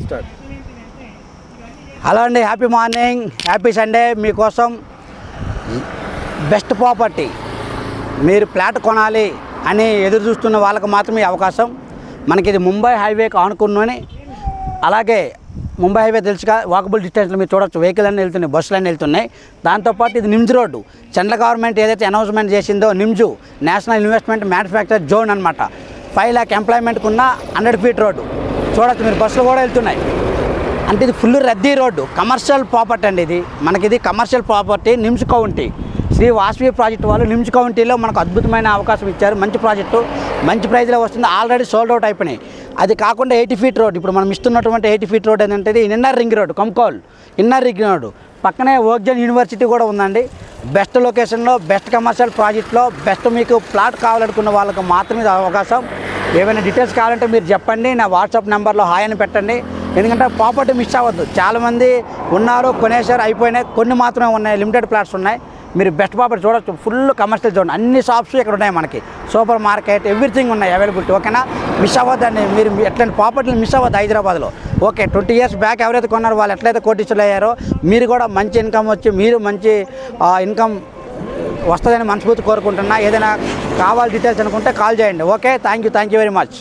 Start. Hello అండి, happy morning, happy Sunday. మీకోసం best property, మీరు ఫ్లాట్ కొనాలి అని ఎదురు చూస్తున్న వాళ్ళకి మాత్రమే ఈ అవకాశం. మనకి ఇది ముంబై హైవేకి ఆనుకున్నని, అలాగే ముంబై హైవే తెలుసుగా, వాకబుల్ డిస్టెన్స్లో మీరు చూడొచ్చు, వెహికల్ అన్నీ వెళ్తున్నాయి, బస్సులు అన్నీ వెళ్తున్నాయి. దాంతోపాటు ఇది నిమ్జ్ రోడ్డు, సెంట్రల్ గవర్నమెంట్ ఏదైతే అనౌన్స్మెంట్ చేసిందో నిమ్జు నేషనల్ ఇన్వెస్ట్మెంట్ మ్యానుఫ్యాక్చర్ జోన్ అనమాట. 5 lakh ఎంప్లాయ్మెంట్కి ఉన్న 100 feet రోడ్డు చూడొచ్చు మీరు, బస్సులు కూడా వెళ్తున్నాయి. అంటే ఇది ఫుల్ రద్దీ రోడ్డు, కమర్షియల్ ప్రాపర్టీ అండి. ఇది commercial property. Nims County Sri Vasavi project వాళ్ళు నిమ్స్ కౌంటీలో మనకు అద్భుతమైన అవకాశం ఇచ్చారు. మంచి ప్రాజెక్టు, మంచి ప్రైజ్లో వస్తుంది. ఆల్రెడీ సోల్డ్ అవుట్ అయిపోయినాయి. అది కాకుండా 80 feet రోడ్, ఇప్పుడు మనం ఇస్తున్నటువంటి 80 feet రోడ్ ఏంటంటే inner ring road, Kankol inner ring road పక్కనే ఓక్జన్ యూనివర్సిటీ కూడా ఉందండి. బెస్ట్ లొకేషన్లో, బెస్ట్ కమర్షియల్ ప్రాజెక్ట్లో, బెస్ట్ మీకు ప్లాట్ కావాలనుకున్న వాళ్ళకి మాత్రమే ఇది అవకాశం. ఏమైనా డీటెయిల్స్ కావాలంటే మీరు చెప్పండి, నా వాట్సాప్ నెంబర్లో హాయ్ అని పెట్టండి. ఎందుకంటే ప్రాపర్టీ మిస్ అవ్వద్దు. చాలామంది ఉన్నారు, కొనేసారు, అయిపోయినాయి. కొన్ని మాత్రమే ఉన్నాయి, లిమిటెడ్ ప్లాట్స్ ఉన్నాయి. మీరు బెస్ట్ ప్రాపర్టీ చూడొచ్చు, ఫుల్ కమర్షియల్ చూడండి. అన్ని షాప్స్ ఇక్కడ ఉన్నాయి, మనకి సూపర్ మార్కెట్ ఎవ్రీథింగ్ ఉన్నాయి అవైలబిలిటీ. ఓకేనా, మిస్ అవ్వద్దండి. మీరు ఎట్లాంటి ప్రాపర్టీలు మిస్ అవ్వద్దు హైదరాబాద్లో. ఓకే, 20 years బ్యాక్ ఎవరైతే కొన్నారో వాళ్ళు ఎట్లయితే కోటీశ్వరులు అయ్యారో, మీరు కూడా మంచి ఇన్కమ్ వచ్చి, మీరు మంచి ఇన్కమ్ వస్తుందని మనస్ఫూర్తి కోరుకుంటున్నా. ఏదైనా కావాలి డీటెయిల్స్ అనుకుంటే కాల్ చేయండి. Okay, thank you very much.